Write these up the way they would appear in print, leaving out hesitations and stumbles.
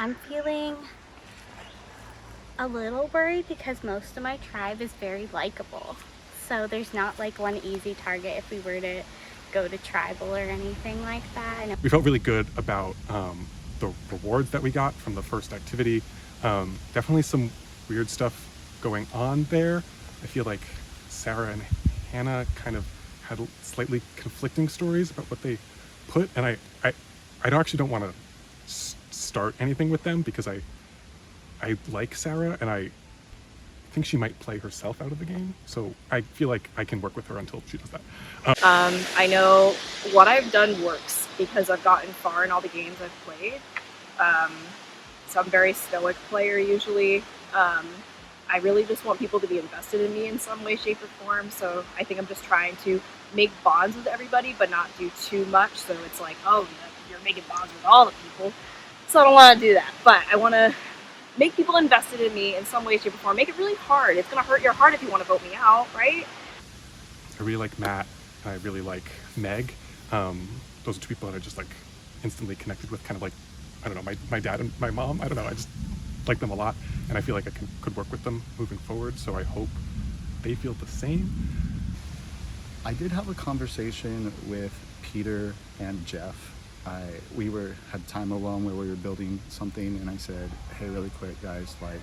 I'm feeling a little worried because most of my tribe is very likable. So there's not like one easy target if we were to go to tribal or anything like that. We felt really good about the rewards that we got from the first activity. Definitely some weird stuff going on there. I feel like Sarah and Hannah kind of had slightly conflicting stories about what they put, and I actually don't want to start anything with them because I like Sarah and I think she might play herself out of the game. So I feel like I can work with her until she does that. I know what I've done works because I've gotten far in all the games I've played. So I'm a very stoic player usually. I really just want people to be invested in me in some way, shape, or form. So I think I'm just trying to make bonds with everybody, but not do too much. So it's like, oh, you're making bonds with all the people. So I don't want to do that. But I want to make people invested in me in some way, shape, or form. Make it really hard. It's going to hurt your heart if you want to vote me out, right? I really like Matt and I really like Meg. Those are two people that I just like instantly connected with, kind of like, I don't know, my dad and my mom. I don't know, I just like them a lot and I feel like I could work with them moving forward. So I hope they feel the same. I did have a conversation with Peter and Jeff. We had time alone where we were building something and I said, hey, really quick guys, like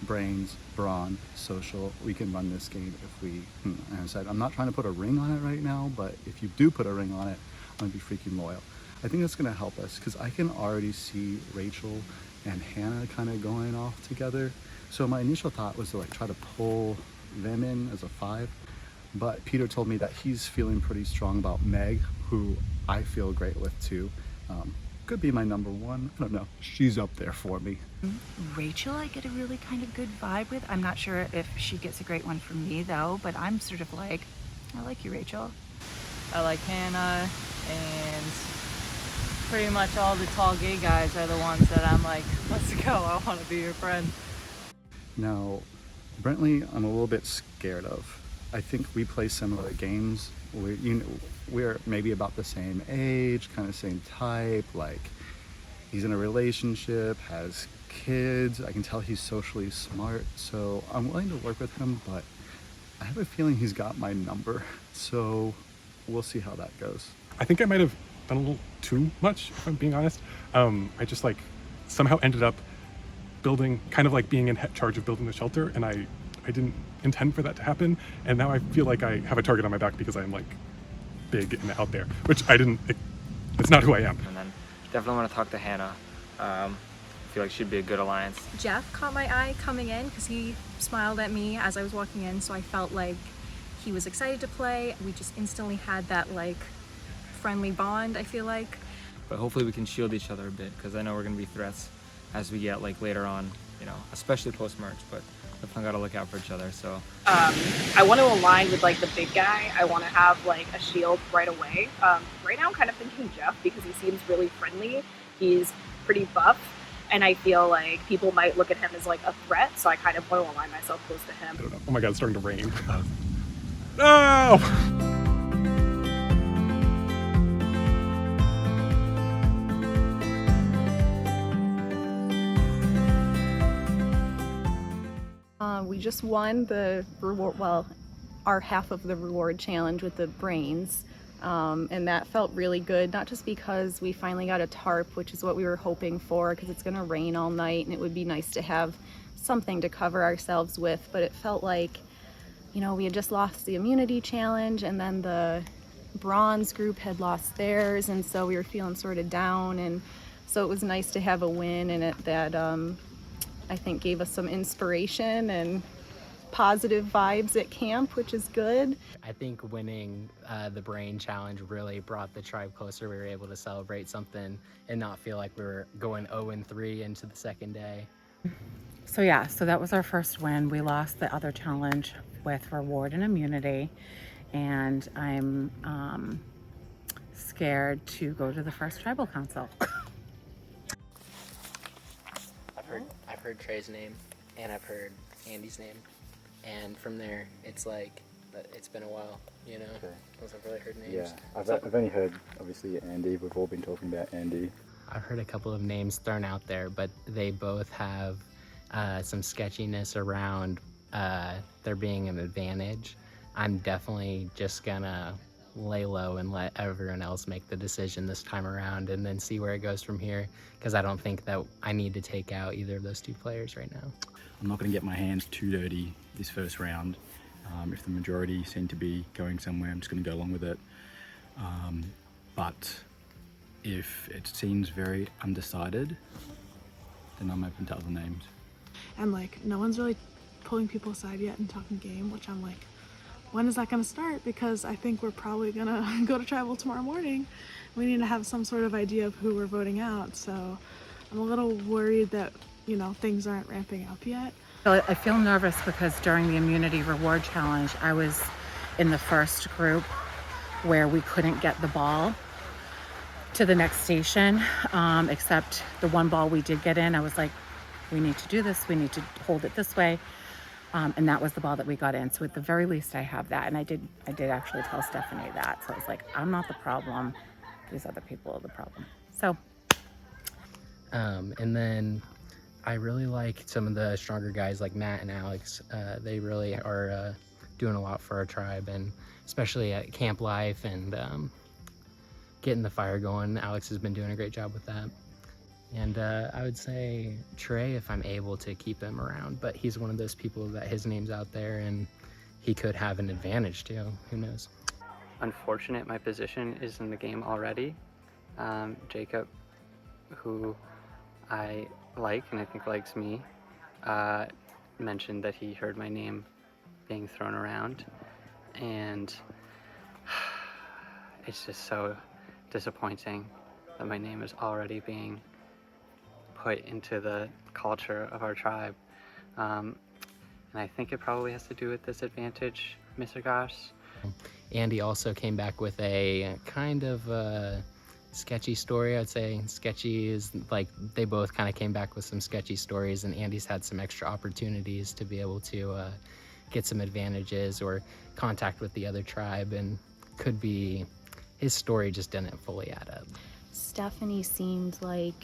brains, brawn, social, we can run this game if we, and I said, I'm not trying to put a ring on it right now, but if you do put a ring on it, I'm gonna be freaking loyal. I think that's gonna help us because I can already see Rachel and Hannah kind of going off together. So my initial thought was to like try to pull them in as a 5, but Peter told me that he's feeling pretty strong about Meg, who I feel great with too. Could be my number 1. I don't know. She's up there for me. Rachel, I get a really kind of good vibe with. I'm not sure if she gets a great one from me though, but I'm sort of like, I like you, Rachel. I like Hannah, and pretty much all the tall gay guys are the ones that I'm like, let's go, I want to be your friend. Now, Brentley, I'm a little bit scared of. I think we play similar games. We're maybe about the same age, kind of same type. Like, he's in a relationship, has kids. I can tell he's socially smart. So I'm willing to work with him, but I have a feeling he's got my number. So we'll see how that goes. I think I might have done a little too much, if I'm being honest. I just like somehow ended up building, kind of like being in charge of building the shelter, and I didn't intend for that to happen, and now I feel like I have a target on my back because I'm like big and out there, which it's not who I am. And then definitely want to talk to Hannah. I feel like she'd be a good alliance. Jeff caught my eye coming in because he smiled at me as I was walking in, so I felt like he was excited to play. We just instantly had that like friendly bond, I feel like. But hopefully we can shield each other a bit, because I know we're going to be threats as we get like later on, you know, especially post-merge, but definitely got to look out for each other. So I want to align with like the big guy. I want to have like a shield right away. Right now I'm kind of thinking Jeff because he seems really friendly. He's pretty buff, and I feel like people might look at him as like a threat, so I kind of want to align myself close to him. I don't know. Oh my god, it's starting to rain. No! We just won the reward, well, our half of the reward challenge with the brains, and that felt really good, not just because we finally got a tarp, which is what we were hoping for, because it's going to rain all night and it would be nice to have something to cover ourselves with, but it felt like, you know, we had just lost the immunity challenge, and then the bronze group had lost theirs, and so we were feeling sort of down, and so it was nice to have a win in it that I think gave us some inspiration and positive vibes at camp, which is good. I think winning the brain challenge really brought the tribe closer. We were able to celebrate something and not feel like we were going 0-3 into the second day. So yeah, so that was our first win. We lost the other challenge with reward and immunity, and I'm scared to go to the first tribal council. I've heard Trey's name, and I've heard Andy's name, and from there it's like it's been a while, you know. Okay. Because I've really heard names. Yeah, I've only heard obviously Andy. We've all been talking about Andy. I've heard a couple of names thrown out there, but they both have some sketchiness around there being an advantage. I'm definitely just gonna lay low and let everyone else make the decision this time around and then see where it goes from here, because I don't think that I need to take out either of those two players right now. I'm not going to get my hands too dirty this first round. If the majority seem to be going somewhere, I'm just going to go along with it. But if it seems very undecided, then I'm open to other names. And like, no one's really pulling people aside yet and talking game, which I'm like, when is that going to start? Because I think we're probably going to go to tribal tomorrow morning. We need to have some sort of idea of who we're voting out. So I'm a little worried that, you know, things aren't ramping up yet. I feel nervous because during the immunity reward challenge, I was in the first group where we couldn't get the ball to the next station, except the one ball we did get in. I was like, we need to do this. We need to hold it this way. And that was the ball that we got in. So at the very least I have that. And I did actually tell Stephanie that. So I was like, I'm not the problem. These other people are the problem. So. And then I really like some of the stronger guys like Matt and Alex. They really are doing a lot for our tribe, and especially at camp life and getting the fire going. Alex has been doing a great job with that. And I would say Trey, if I'm able to keep him around, but he's one of those people that his name's out there and he could have an advantage too. Who knows? Unfortunate my position is in the game already. Jacob, who I like and I think likes me, mentioned that he heard my name being thrown around, and it's just so disappointing that my name is already being put into the culture of our tribe. And I think it probably has to do with this advantage, Mr. Goss. Andy also came back with a kind of sketchy story. I'd say sketchy is like, they both kind of came back with some sketchy stories, and Andy's had some extra opportunities to be able to get some advantages or contact with the other tribe, and could be his story just didn't fully add up. Stephanie seemed like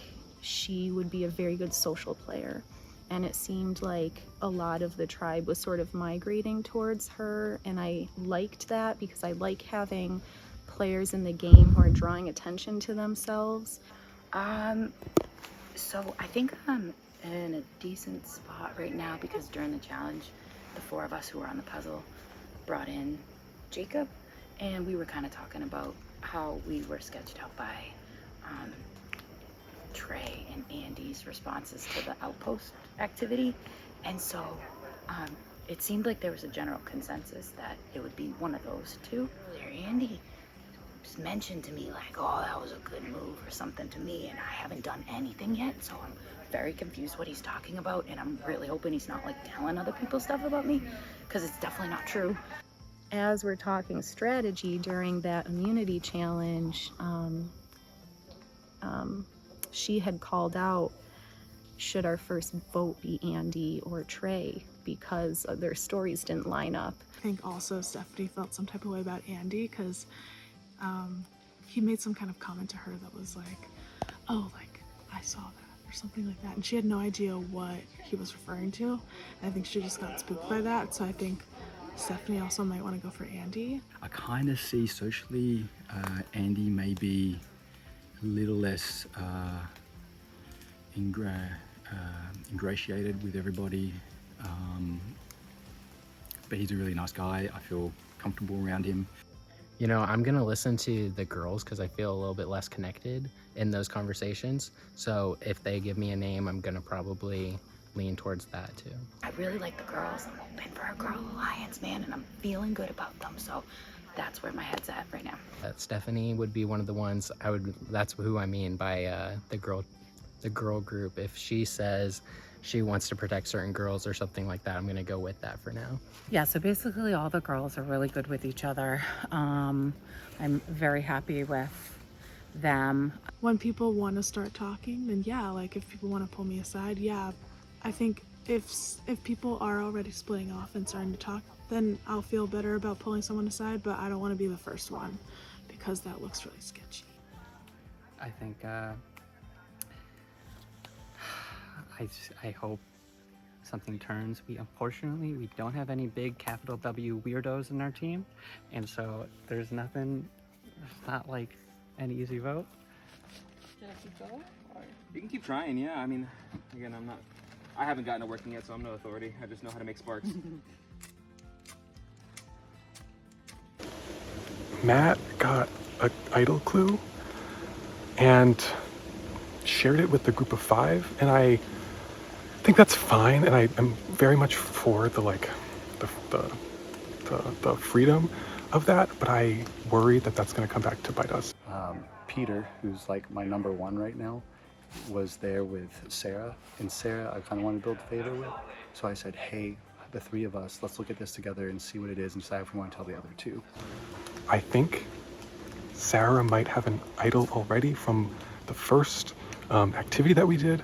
she would be a very good social player, and it seemed like a lot of the tribe was sort of migrating towards her, and I liked that because I like having players in the game who are drawing attention to themselves. So I think I'm in a decent spot right now because during the challenge, the four of us who were on the puzzle brought in Jacob, and we were kind of talking about how we were sketched out by Trey and Andy's responses to the outpost activity. And so it seemed like there was a general consensus that it would be one of those two. Andy just mentioned to me like, oh, that was a good move or something to me, and I haven't done anything yet, so I'm very confused what he's talking about, and I'm really hoping he's not like telling other people stuff about me, because it's definitely not true. As we're talking strategy during that immunity challenge, she had called out, should our first vote be Andy or Trey, because their stories didn't line up. I think also Stephanie felt some type of way about Andy because he made some kind of comment to her that was like, oh, like, I saw that or something like that. And she had no idea what he was referring to. And I think she just got spooked by that. So I think Stephanie also might want to go for Andy. I kind of see socially Andy may be a little less ingratiated with everybody, but he's a really nice guy. I feel comfortable around him. You know, I'm gonna listen to the girls because I feel a little bit less connected in those conversations. So if they give me a name, I'm gonna probably lean towards that too. I really like the girls. I'm hoping for a girl alliance, man, and I'm feeling good about them. So that's where my head's at right now. Stephanie would be one of the ones that's who I mean by the girl group. If she says she wants to protect certain girls or something like that, I'm gonna go with that for now. Yeah, so basically all the girls are really good with each other. I'm very happy with them. When people want to start talking, then yeah, like if people want to pull me aside, yeah. I think if people are already splitting off and starting to talk, then I'll feel better about pulling someone aside, but I don't want to be the first one because that looks really sketchy. I think I hope something turns. Unfortunately, we don't have any big capital W weirdos in our team, and so there's nothing, it's not like an easy vote. You can keep trying, yeah. I mean, again, I haven't gotten it working yet, so I'm no authority. I just know how to make sparks. Matt got an idol clue and shared it with the group of 5, and I think that's fine, and I'm very much for the freedom of that, but I worry that that's going to come back to bite us. Peter, who's like my number 1 right now, was there with Sarah, and Sarah I kind of want to build favor with, so I said, hey, the 3 of us, let's look at this together and see what it is and decide if we want to tell the other 2. I think Sarah might have an idol already from the first activity that we did,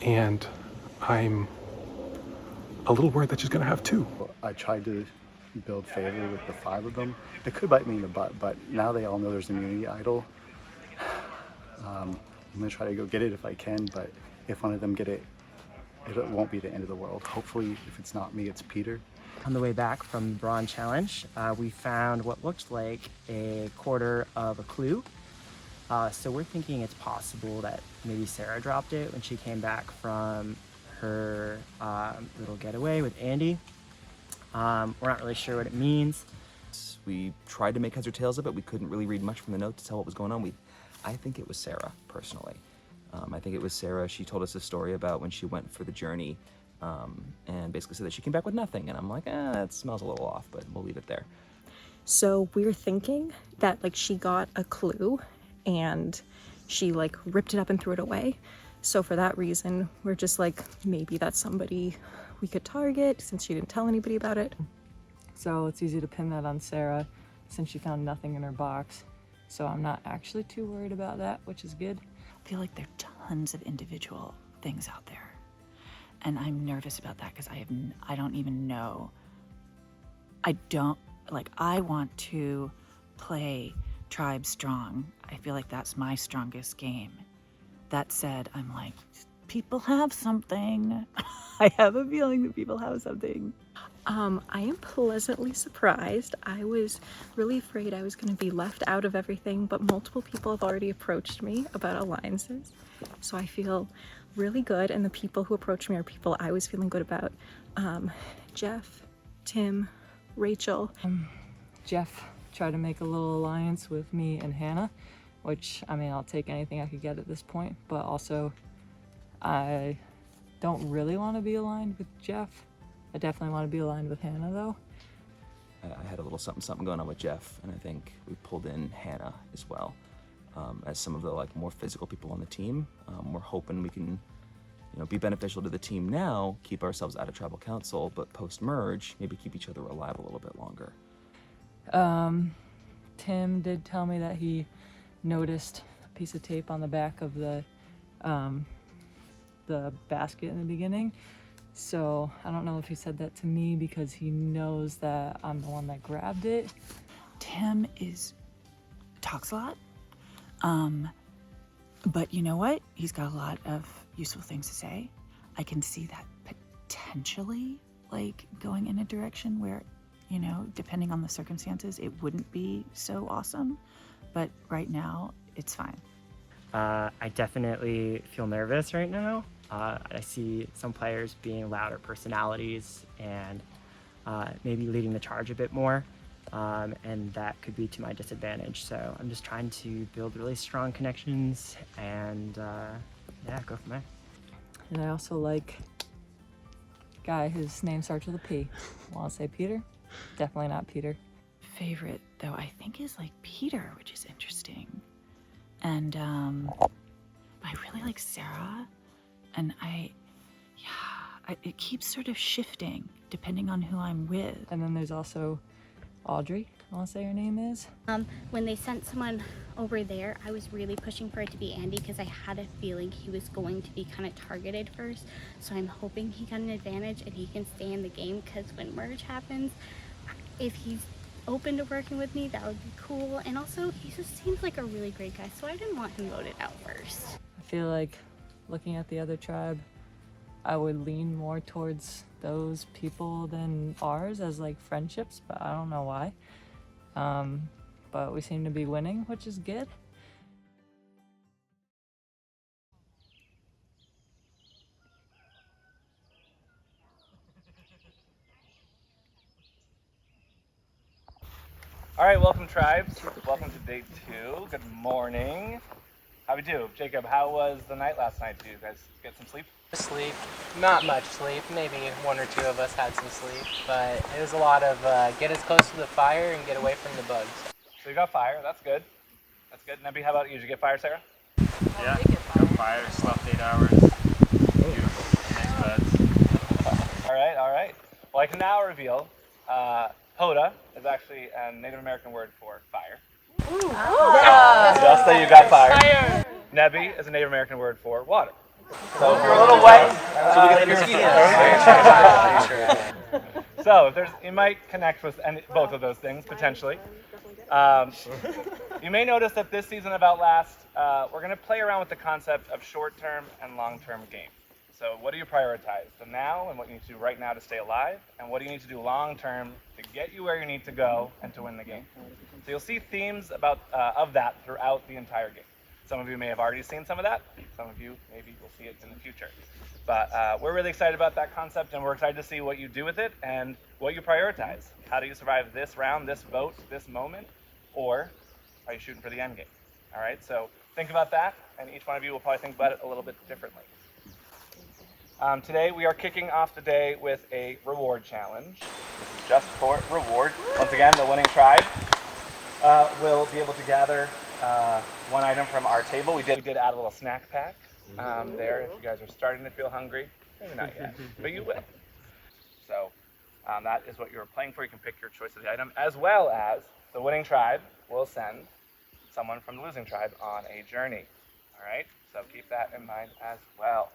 and I'm a little worried that she's going to have 2. I tried to build favor with the 5 of them. It could bite me in the butt, but now they all know there's an immunity idol. I'm going to try to go get it if I can, but if one of them get it, it won't be the end of the world. Hopefully, if it's not me, it's Peter. On the way back from the Bronze Challenge, we found what looked like a quarter of a clue. So we're thinking it's possible that maybe Sarah dropped it when she came back from her little getaway with Andy. We're not really sure what it means. We tried to make heads or tails of it. We couldn't really read much from the note to tell what was going on. I think it was Sarah, personally. I think it was Sarah. She told us a story about when she went for the journey and basically said that she came back with nothing. And I'm like, that smells a little off, but we'll leave it there. So we're thinking that like she got a clue and she like ripped it up and threw it away. So for that reason, we're just like, maybe that's somebody we could target since she didn't tell anybody about it. So it's easy to pin that on Sarah since she found nothing in her box. So I'm not actually too worried about that, which is good. I feel like there are tons of individual things out there. And I'm nervous about that because I don't even know. I want to play tribe strong. I feel like that's my strongest game. That said, I'm like, people have something. I have a feeling that people have something. I am pleasantly surprised. I was really afraid I was going to be left out of everything, but multiple people have already approached me about alliances. So I feel really good, and the people who approached me are people I was feeling good about. Jeff, Tim, Rachel. Jeff tried to make a little alliance with me and Hannah, which, I mean, I'll take anything I could get at this point, but also I don't really want to be aligned with Jeff. I definitely want to be aligned with Hannah, though. I had a little something going on with Jeff, and I think we pulled in Hannah as well. As some of the more physical people on the team, we're hoping we can, be beneficial to the team now, keep ourselves out of tribal council, but post-merge, maybe keep each other alive a little bit longer. Tim did tell me that he noticed a piece of tape on the back of the basket in the beginning. So I don't know if he said that to me because he knows that I'm the one that grabbed it. Tim talks a lot. But you know what? He's got a lot of useful things to say. I can see that potentially going in a direction where, depending on the circumstances, it wouldn't be so awesome. But right now, it's fine. I definitely feel nervous right now. I see some players being louder personalities and maybe leading the charge a bit more. And that could be to my disadvantage. So I'm just trying to build really strong connections and go from there. And I also like a guy whose name starts with a P. Want to say Peter? Definitely not Peter. Favorite, though, I think is Peter, which is interesting. And I really like Sarah. And it keeps sort of shifting depending on who I'm with. And then there's also Audrey, I want to say her name is. When they sent someone over there, I was really pushing for it to be Andy because I had a feeling he was going to be kind of targeted first. So I'm hoping he got an advantage and he can stay in the game, because when merge happens, if he's open to working with me, that would be cool. And also, he just seems like a really great guy, so I didn't want him voted out first. I feel like looking at the other tribe, I would lean more towards those people than ours as like friendships, but I don't know why. But we seem to be winning, which is good. All right, welcome tribes. Welcome to day 2. Good morning. How we do? Jacob, how was the night last night? Did you guys get some sleep? Sleep, not much sleep. Maybe 1 or 2 of us had some sleep, but it was a lot of get as close to the fire and get away from the bugs. So you got fire. That's good. That's good. Nebby, how about you? Did you get fire, Sarah? Yeah, got fire, slept 8 hours. Beautiful. Nice beds. All right, all right. Well, I can now reveal Hoda is actually a Native American word for fire. Just so you got fire. Nebby is a Native American word for water. So if you're a little wet, so if there's, you might connect with both of those things potentially. You may notice that this season of Outlast, we're going to play around with the concept of short-term and long-term game. So what do you prioritize? The now and what you need to do right now to stay alive, and what do you need to do long-term to get you where you need to go and to win the game? So you'll see themes of that throughout the entire game. Some of you may have already seen some of that. Some of you maybe will see it in the future. But we're really excited about that concept, and we're excited to see what you do with it and what you prioritize. How do you survive this round, this vote, this moment, or are you shooting for the end game? All right, so think about that, and each one of you will probably think about it a little bit differently. Today we are kicking off the day with a reward challenge. This is just for reward. Once again, the winning tribe will be able to gather one item from our table. We did add a little snack pack there if you guys are starting to feel hungry. Maybe not yet, but you will. So that is what you're playing for. You can pick your choice of the item, as well as the winning tribe will send someone from the losing tribe on a journey. All right, so keep that in mind as well.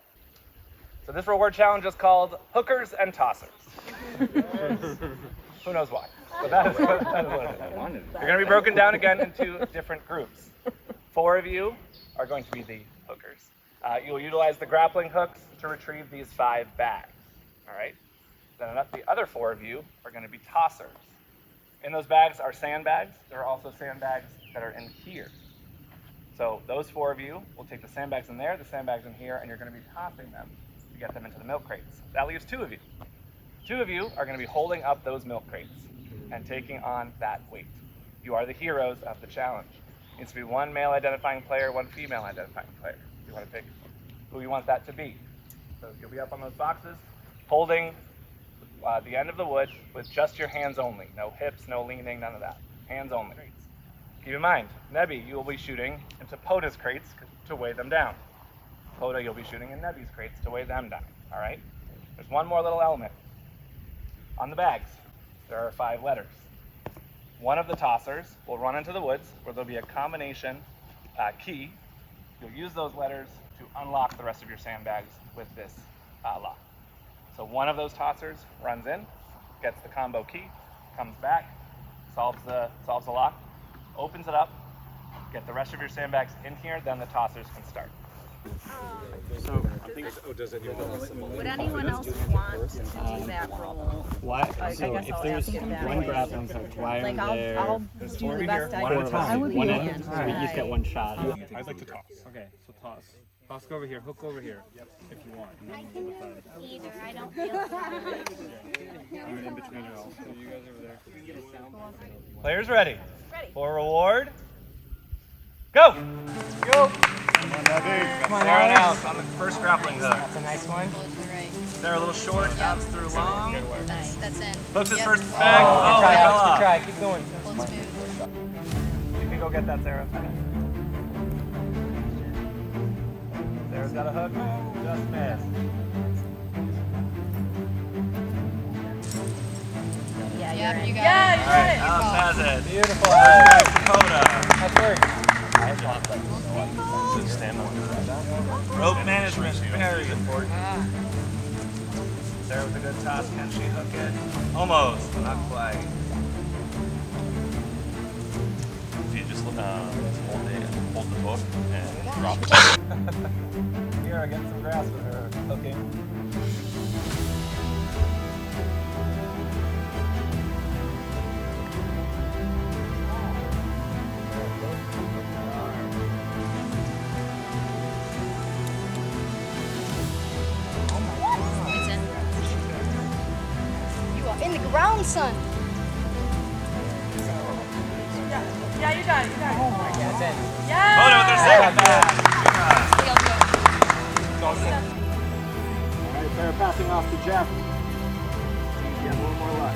So this reward challenge is called Hookers and Tossers. Who knows why? But that is what it is. You're going to be broken down again into different groups. 4 of you are going to be the hookers. You will utilize the grappling hooks to retrieve these 5 bags. All right? Then the other 4 of you are going to be tossers. In those bags are sandbags. There are also sandbags that are in here. So those 4 of you will take the sandbags in there, the sandbags in here, and you're going to be tossing them to get them into the milk crates. That leaves 2 of you. 2 of you are going to be holding up those milk crates and taking on that weight. You are the heroes of the challenge. It needs to be 1 male identifying player, 1 female identifying player. You want to pick who you want that to be. So you'll be up on those boxes, holding the end of the wood with just your hands only. No hips, no leaning, none of that. Hands only. Keep in mind, Nebby, you will be shooting into Poda's crates to weigh them down. Poda, you'll be shooting in Nebby's crates to weigh them down. All right? There's one more little element. On the bags, there are 5 letters. One of the tossers will run into the woods where there'll be a combination key. You'll use those letters to unlock the rest of your sandbags with this lock. So one of those tossers runs in, gets the combo key, comes back, solves the lock, opens it up, get the rest of your sandbags in here, then the tossers can start. So I think. Does anyone else? Would anyone else want to do that role? Why? I So guess if I'll there's ask it that one way. grappling hook, why Like, are there? I'll There's do 4 the here, best I one at a can. time. I would One be at a in. time. So we each get 1 shot. I'd like to toss. Okay, so toss. Toss go over here. Hook over here. If you want. And then we'll decide. Either. I don't feel I'm in between you all. So you guys over there. Players ready? For reward, go! Go! Come on, Sarah Alex. House on the first grappling hook. That's a nice one. They're a little short, abs through long. That's in. Hooks his Yep. first bag. Oh, Good try, it fell Alex. off. Good try. Keep going. Hold smooth. You can go get that, Sarah. Sarah's got a hook. Just missed. Yeah, you got it. All right, Alex has it. Beautiful. Dakota. Nice work. Rope management, very important. Sarah with a good toss. Can she hook it? Almost, not quite. You just hold the hook and drop it. Sierra getting some grass with her hooking. It's in. You are in the ground, son. Yeah, you got it. You got it. Oh my God. That's in. Yeah. Photo with their second bag. All All right, Sarah passing off to Jeff. See if you have a little more luck.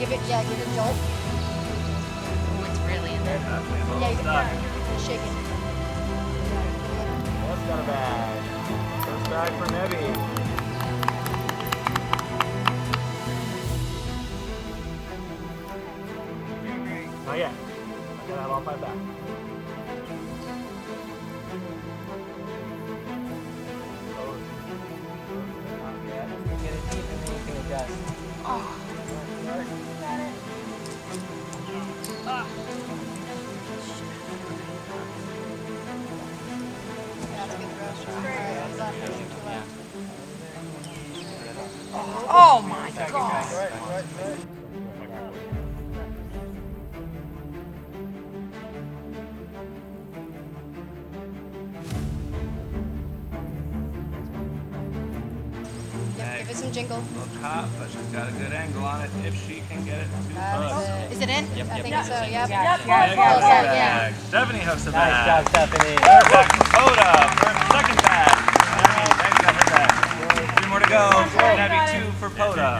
Give it a jolt. Oh, it's really in there. Yeah, you can shake it. What's got a bag? First bag for Nebby. Not yet. I gotta have all 5 back. Get it deep and then you can adjust. Oh. Oh my God. Yep, give it some jingle. Little cop, but she's got a good angle on it if she can get it to hook. Is it in? Yep, I yep, think yep. so, yep. Stephanie hooks the bag. Stephanie hooks the bag. Nice job, Stephanie. Third bag for Coda for second bag. Nebby got her bag. 3 more to go. Nebby 2 for Poda.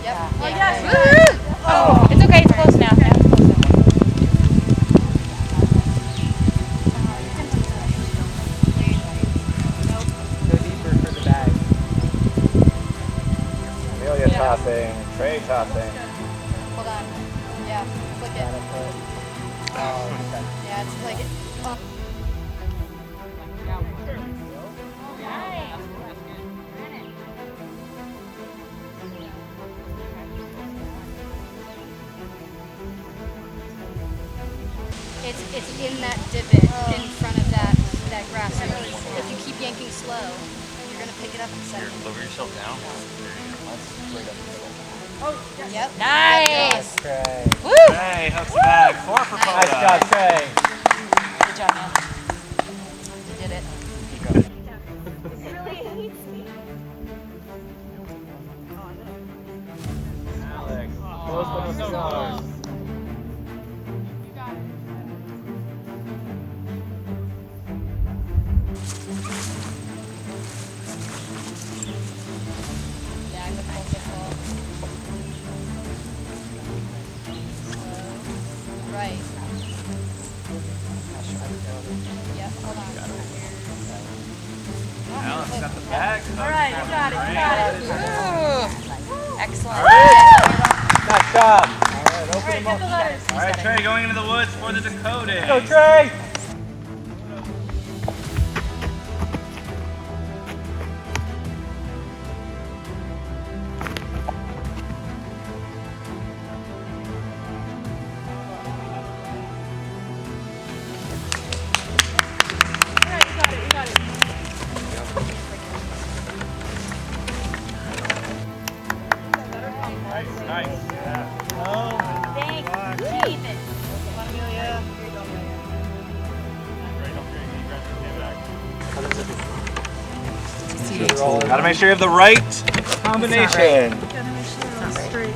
Yep. Oh, yes. Oh, it's okay. It's close now. Yeah, it's close now. Go deeper for the bag. Amelia tossing. Trey tossing. Hold on. Yeah, flick it. Yeah, it's flick it. Oh. It's in that divot in front of that grass. So if you keep yanking slow, you're gonna pick it up in a second. Lower yourself down. Oh, yep. Nice. Trey. Woo! Trey hooks the bag. 4 for Poda. Nice job, Trey. Good job, man. You did it. Alex. Close but no cigars. Yeah, I'm gonna pull ball. Right. Yep, hold on. Alex got the bag. All right, you got it. You got it. Ooh. Excellent. Nice job. All right, open them up. All right, Trey going into the woods for the decoding. Go, Trey. Nice. Thanks. Jesus. Gotta make sure you have the right combination. Gotta make sure it's straight.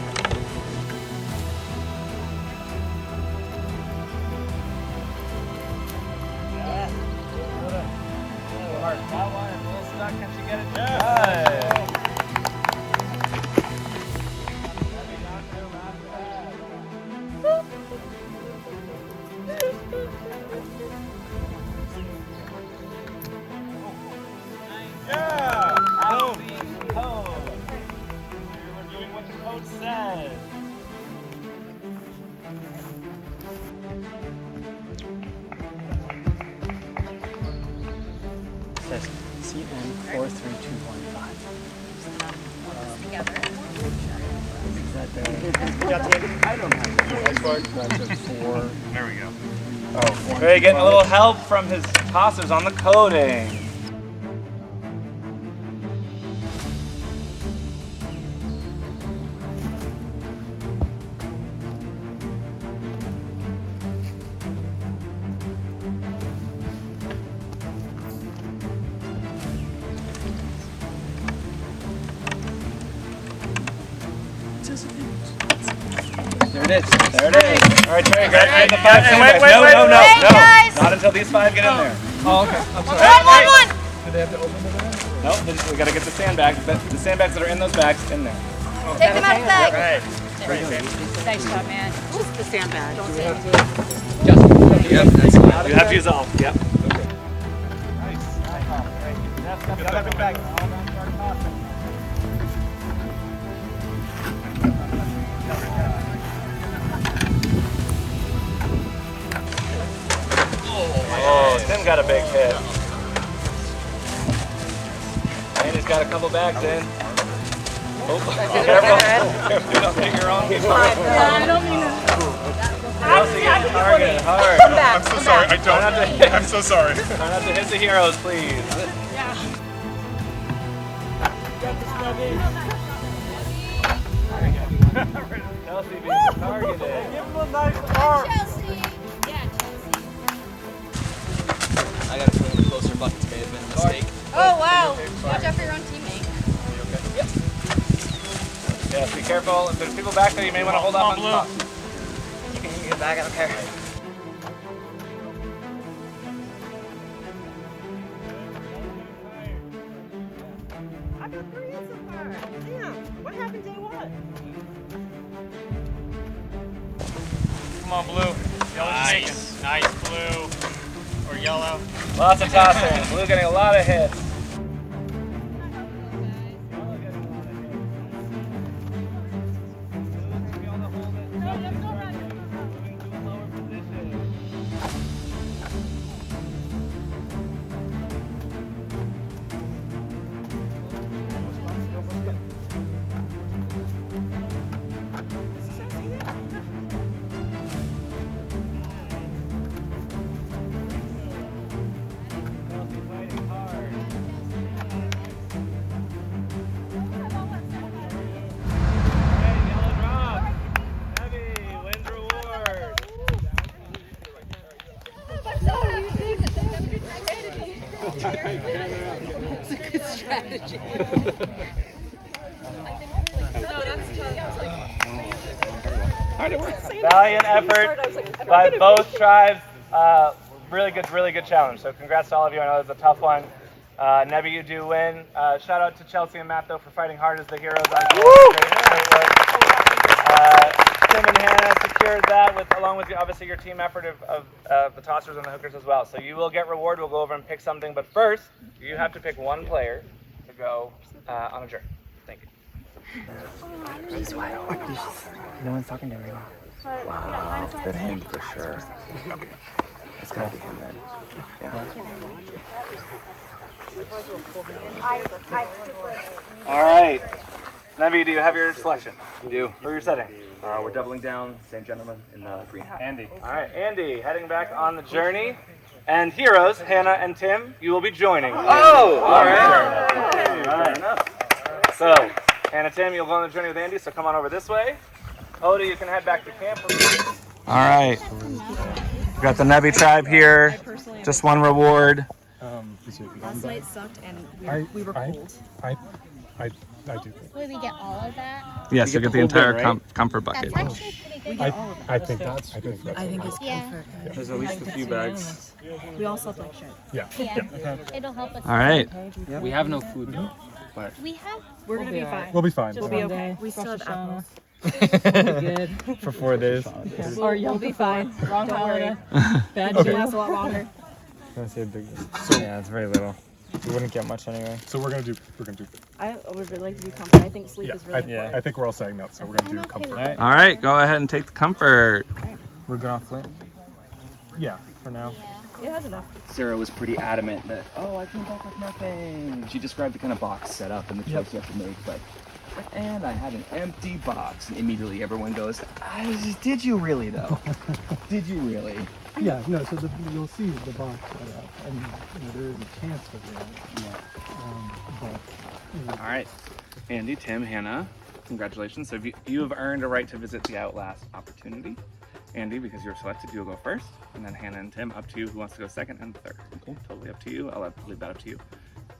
seat and 4, 3, 2, 1, 5. Together. Is that the... I don't have That's why I said 4. There we go. Oh, okay, getting a little help from his tossers on the coding. There it is. There it is. All right, Trey, get the 5 Wait, sandbags. No. guys. Not until these 5 get in there. Oh, okay. I'm sorry. One. Do they have to open the bag? No, we gotta get the sandbags. The sandbags that are in those bags in there. Take them out of the bag. Right. Nice job, man. Who's the sandbag? Don't say it. Yep, that's fine. You have to use all. Yep. Oh, Tim got a big hit. And he's got a couple bags in. Oh, careful. You don't hit your own people. I don't mean to. Chelsea getting targeted hard. I'm so sorry. I don't. I'm so sorry. Try not to hit the heroes, please. Chelsea being targeted. Give him a nice arm. Chelsea. Yeah, Chelsea. I got a feeling closer buckets may have been a mistake. Oh, wow. Watch out for your own teammate. Yes, be careful. If there's people back there, you may want to hold up on top. You can get back, I don't care. I got 3 in so far. Damn, what happened day 1? Come on, blue. Nice. Nice, blue. Or yellow. Lots of tossing. Blue getting a lot of hits. That's a good strategy. Valiant effort by both tribes. Really good challenge. So congrats to all of you. I know it's a tough one. Nebby, you do win. Shout out to Chelsea and Matt though for fighting hard as the heroes on great work. Tim and Hannah secured that along with obviously your team effort of the tossers and the hookers as well. So you will get reward. We'll go over and pick something, but first you have to pick one player to go on a journey. Thank you. No one's talking to me right now. Wow, that him for sure. It's gotta be him then. Yeah. All right. Nebby, do you have your selection? You do. Who are you setting? We're doubling down, same gentleman in the green hat. Andy. All right, Andy, heading back on the journey. And heroes, Hannah and Tim, you will be joining. Oh, all right. Fair enough. So, Hannah, Tim, you'll go on the journey with Andy, so come on over this way. Oda, you can head back to camp. All right. We got the Nebby tribe here. Just one reward. Last night sucked and we were cold. I do. Will we get all of that? Yes, you get the entire comfort bucket. That's actually pretty good. I think that's. I think it's Yeah. comfort. There's at least a few bags. We all slept like shit. Yeah. It'll help us. All right. We have no food though. But We're gonna be fine. We'll be fine. We'll be okay. We still have apples. Good. for 4 days. Or you'll be fine. Wrong holiday. Bad Okay. It lasts a lot longer. Yeah, it's very little. We wouldn't get much anyway. So we're gonna do. I would really like to do comfort. I think sleep is really important. I think we're all saying that. So we're gonna do comfort. All right, go ahead and take the comfort. We're good on Flint Yeah. for now. It has enough. Sarah was pretty adamant that, oh, I came back with nothing. She described the kind of box setup and the choice you have to make, but and I had an empty box. And immediately everyone goes, did you really though? Did you really? Yeah, no, so you'll see the box set up, and there is a chance of that. But, All right, Andy, Tim, Hannah, congratulations. So you have earned a right to visit the Outlast opportunity. Andy, because you're selected, you'll go first, and then Hannah and Tim, up to you who wants to go second and third. Okay. Totally up to you. I'll leave that up to you.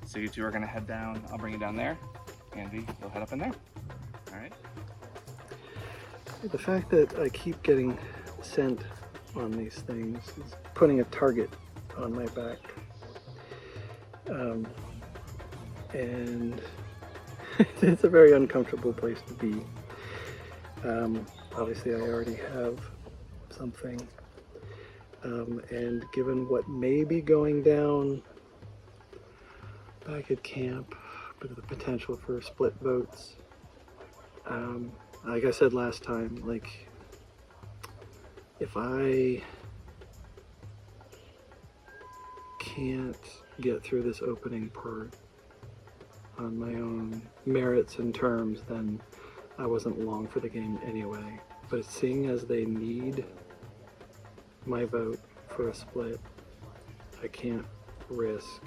So you two are gonna head down. I'll bring you down there. Andy, you'll head up in there. All right. The fact that I keep getting sent on these things is putting a target on my back. And it's a very uncomfortable place to be. Obviously I already have something. And given what may be going down back at camp, but the potential for split votes, like I said last time, like if I can't get through this opening part on my own merits and terms, then I wasn't long for the game anyway. But seeing as they need my vote for a split, I can't risk,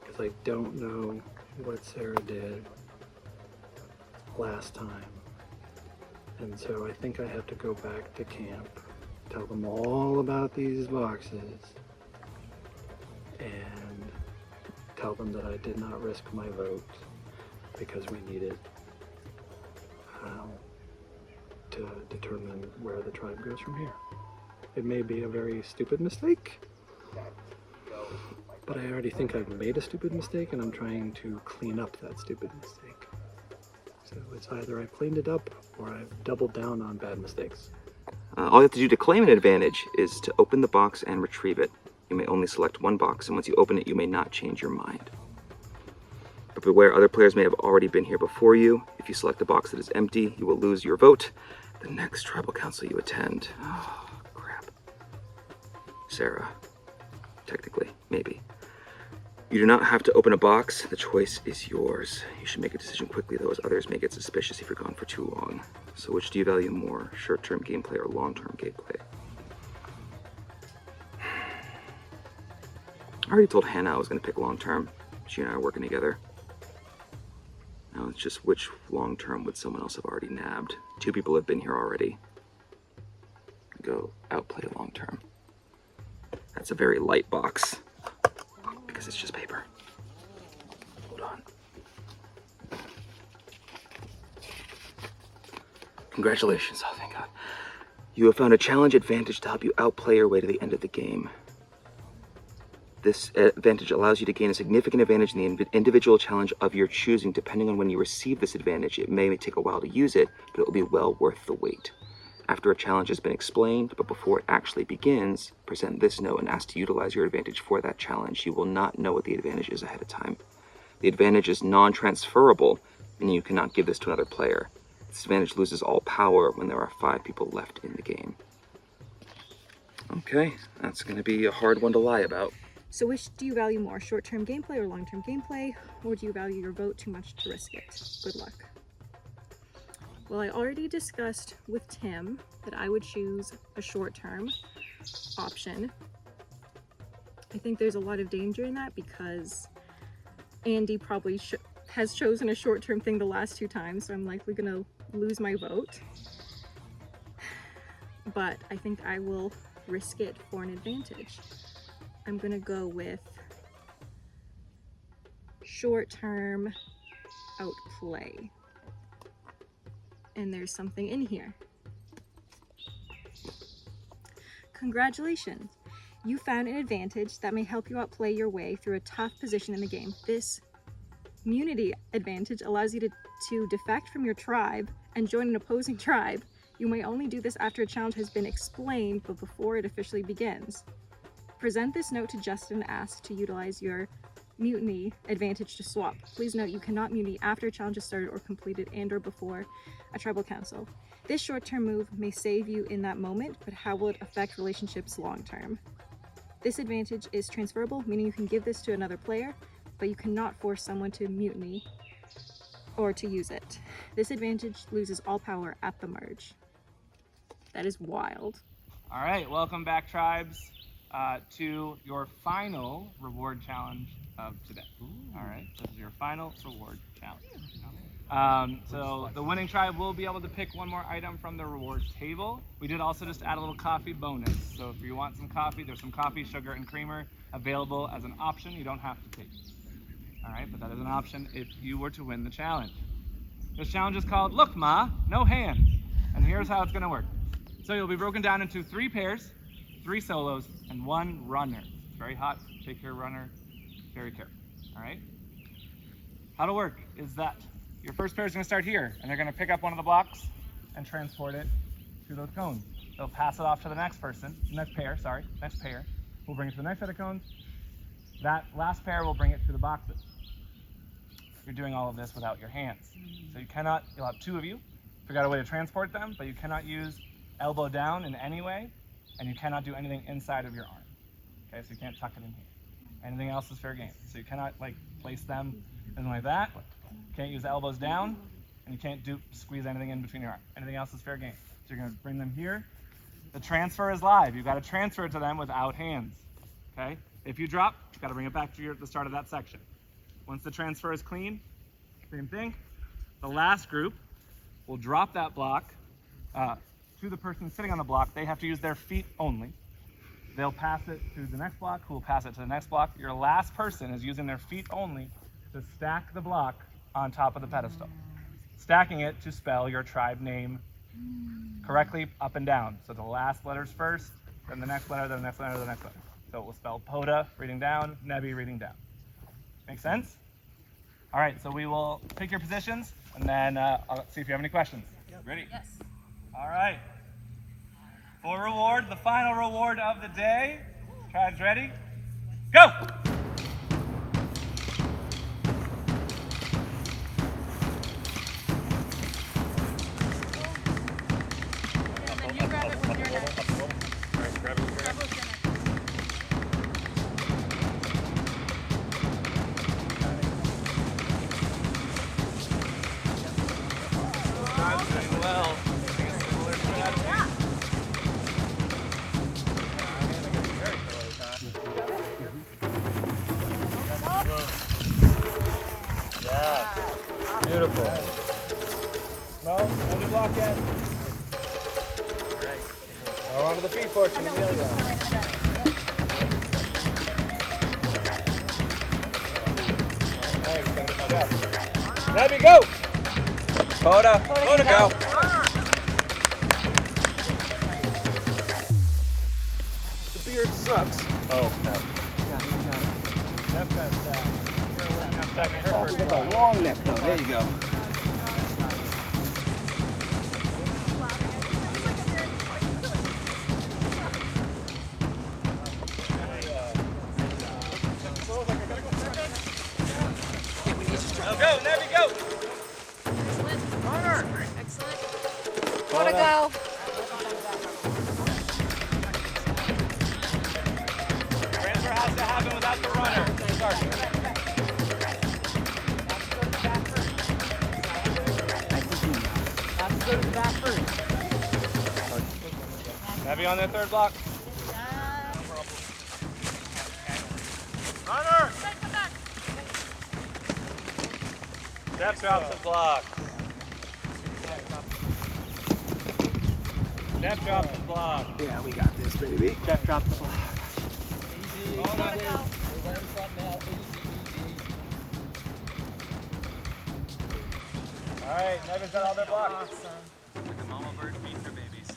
because I don't know what Sarah did last time. And so I think I have to go back to camp, tell them all about these boxes, and tell them that I did not risk my vote because we need it to determine where the tribe goes from here. It may be a very stupid mistake, but I already think I've made a stupid mistake, and I'm trying to clean up that stupid mistake. So it's either I've cleaned it up or I've doubled down on bad mistakes. All you have to do to claim an advantage is to open the box and retrieve it. You may only select one box, and once you open it, you may not change your mind. But beware, other players may have already been here before you. If you select a box that is empty, you will lose your vote the next tribal council you attend. Oh, crap. Sarah. Technically, maybe. You do not have to open a box. The choice is yours. You should make a decision quickly, though, as others may get suspicious if you're gone for too long. So which do you value more, short-term gameplay or long-term gameplay? I already told Hannah I was going to pick long-term. She and I are working together. Now it's just which long-term would someone else have already nabbed. 2 people have been here already. Go outplay long-term. That's a very light box, because it's just paper. Hold on. Congratulations, oh thank God. You have found a challenge advantage to help you outplay your way to the end of the game. This advantage allows you to gain a significant advantage in the individual challenge of your choosing. Depending on when you receive this advantage, it may take a while to use it, but it will be well worth the wait. After a challenge has been explained, but before it actually begins, present this note and ask to utilize your advantage for that challenge. You will not know what the advantage is ahead of time. The advantage is non-transferable, meaning you cannot give this to another player. This advantage loses all power when there are 5 people left in the game. Okay, that's going to be a hard one to lie about. So which do you value more, short-term gameplay or long-term gameplay, or do you value your vote too much to risk it? Good luck. Well, I already discussed with Tim that I would choose a short-term option. I think there's a lot of danger in that because Andy probably has chosen a short-term thing the last 2 times, so I'm likely gonna lose my vote. But I think I will risk it for an advantage. I'm gonna go with short-term outplay. And there's something in here. Congratulations! You found an advantage that may help you outplay your way through a tough position in the game. This immunity advantage allows you to defect from your tribe and join an opposing tribe. You may only do this after a challenge has been explained, but before it officially begins. Present this note to Justin and ask to utilize your mutiny advantage to swap. Please note you cannot mutiny after a challenge is started or completed and or before a tribal council. This short-term move may save you in that moment, but how will it affect relationships long-term? This advantage is transferable, meaning you can give this to another player, but you cannot force someone to mutiny or to use it. This advantage loses all power at the merge. That is wild. All right, welcome back, tribes, to your final reward challenge of today. All right, this is your final reward challenge. So the winning tribe will be able to pick one more item from the reward table. We did also just add a little coffee bonus. So if you want some coffee, there's some coffee, sugar, and creamer available as an option. You don't have to take it. All right, but that is an option if you were to win the challenge. This challenge is called Look Ma, No Hands. And here's how it's gonna work. So you'll be broken down into 3 pairs, 3 solos, and 1 runner. It's very hot, take your runner very careful, all right? How to work is that your first pair is gonna start here, and they're gonna pick up one of the blocks and transport it to those cones. They'll pass it off to the next person, next pair, will bring it to the next set of cones. That last pair will bring it to the boxes. You're doing all of this without your hands. So you cannot, you'll have 2 of you, figure out a way to transport them, but you cannot use elbow down in any way, and you cannot do anything inside of your arm. Okay, so you can't tuck it in here. Anything else is fair game. So you cannot like place them, anything like that. You can't use elbows down, and you can't squeeze anything in between your arm. Anything else is fair game. So you're gonna bring them here. The transfer is live. You've got to transfer it to them without hands. Okay? If you drop, you've got to bring it back to the start of that section. Once the transfer is clean, same thing. The last group will drop that block to the person sitting on the block. They have to use their feet only. They'll pass it to the next block, who will pass it to the next block. Your last person is using their feet only to stack the block on top of the pedestal. Stacking it to spell your tribe name correctly up and down. So the last letters first, then the next letter, then the next letter, then the next letter. So it will spell Poda reading down, Nebi reading down. Make sense? All right, so we will take your positions, and then I'll see if you have any questions. Ready? Yes. All right. For reward, the final reward of the day. Tribes ready? Go! And then you grab it with your neck. All right, grab it with your neck. Tribe's doing well. Using a similar strategy. Yeah. Beautiful. No, on the block yet. Alright. Now onto the feet portion, Amelia. Let me go! Poda, go! The beard sucks. Oh, no. Oh, with a long neck though. There you go. Go, Nebi, go! Excellent. Gotta go. Transfer has to happen without the runner. Start. Have to go to the back first. Nebi on their third block. Runner! Step drops the block. Step drops the block. Yeah, we got this, baby. Step drops the block. Easy. All right, Nebi's got all their blocks. Awesome. Like a mama bird feeding her babies.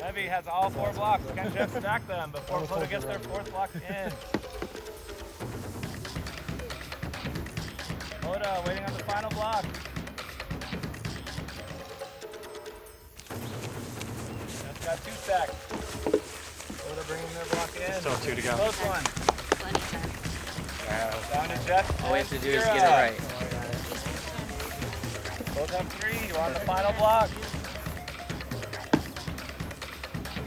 Nebi has all 4 blocks. Can Jeff stack them before Poda gets their 4th block in? Poda waiting on the final block. Jeff's got 2 stacks. Poda bringing their block in. Still 2 to go. Close one. Plenty of time. Down to Jeff. All we have to do is get it right. Both have 3. You're on the final block.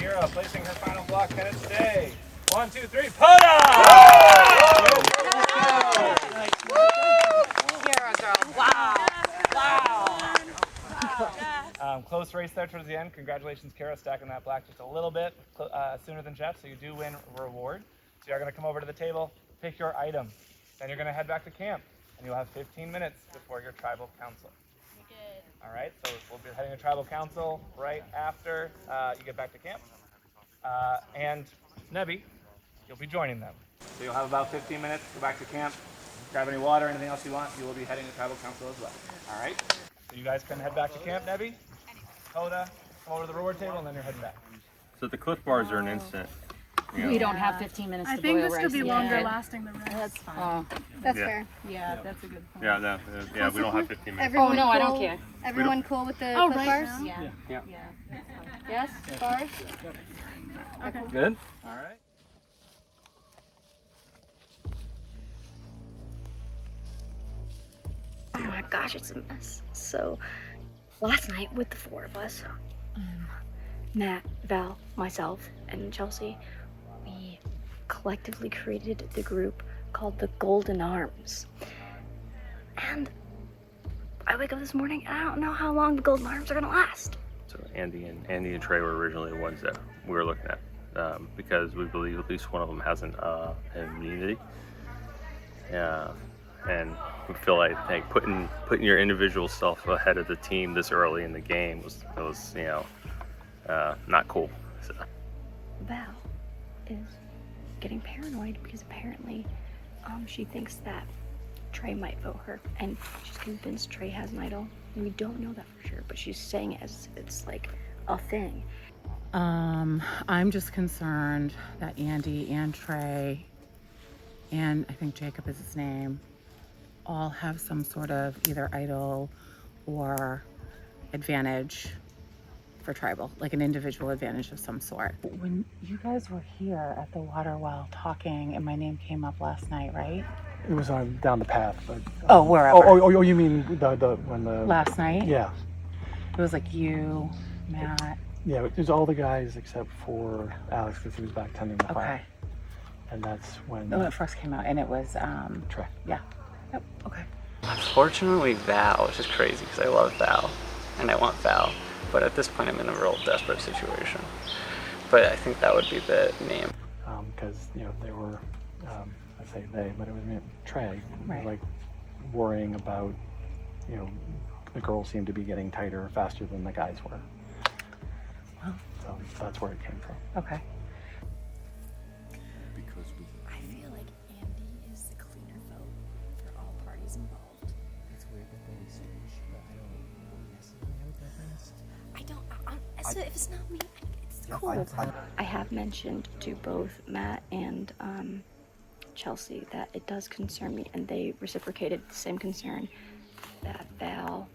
Kira placing her final block. Can it stay? 1, 2, 3, put up! Kira, girl. Wow. Close race there towards the end. Congratulations, Kara, stacking that black just a little bit sooner than Jeff, so you do win a reward. So you're going to come over to the table, pick your item, then you're going to head back to camp, and you'll have 15 minutes before your tribal council. Good. All right, so we'll be heading to tribal council right after you get back to camp. And Nebi, you'll be joining them. So you'll have about 15 minutes to go back to camp, grab any water, anything else you want. You will be heading to tribal council as well. All right? So you guys can head back to camp, Nebi. Hoda, come over to the reward table, and then you're heading back. So the cliff bars are an instant. We don't have 15 minutes I to think boil this rice. could be longer lasting than rice. That's fine. That's Yeah. fair. Yeah, that's a good point. Yeah, no, yeah, we don't have 15 minutes. Everyone no, I don't cool? care. Everyone cool with the Oh, clip right bars? now? Yeah. Yeah. Yes? Bars? Okay. Good? All right. Oh my gosh, it's a mess. So, last night with the four of us, Matt, Val, myself, and Chelsea, we collectively created the group called the Golden Arms. And I wake up this morning and I don't know how long the Golden Arms are gonna last. So Andy and Trey were originally the ones that we were looking at because we believe at least one of them has an immunity. Yeah, and we feel like putting your individual self ahead of the team this early in the game was not cool. So. Val is getting paranoid because apparently she thinks that Trey might vote her, and she's convinced Trey has an idol. We don't know that for sure, but she's saying it as it's like a thing. I'm just concerned that Andy and Trey, and I think Jacob is his name, all have some sort of either idol or advantage for tribal, like an individual advantage of some sort. When you guys were here at the water well talking and my name came up last night, right? It was on down the path, but wherever. Oh, you mean the when the Last night? Yeah, It was like you, Matt. yeah. It was all the guys except for Alex because he was back tending the fire. Okay. And that's when When it first came out, and it was Trey. Yeah. Yep. Okay. Unfortunately, Val, which is crazy because I love Val and I want Val, but at this point I'm in a real desperate situation. But I think that would be the name. Because they were, I say they, but it was Trey, Right. like worrying about, the girls seemed to be getting tighter faster than the guys were. Well. So that's where it came from. Okay. I feel like Andy is the cleaner vote for all parties involved. It's weird that they switch, but I don't necessarily have a preference. If it's not me, it's cool. I have mentioned to both Matt and Chelsea that it does concern me, and they reciprocated the same concern that Val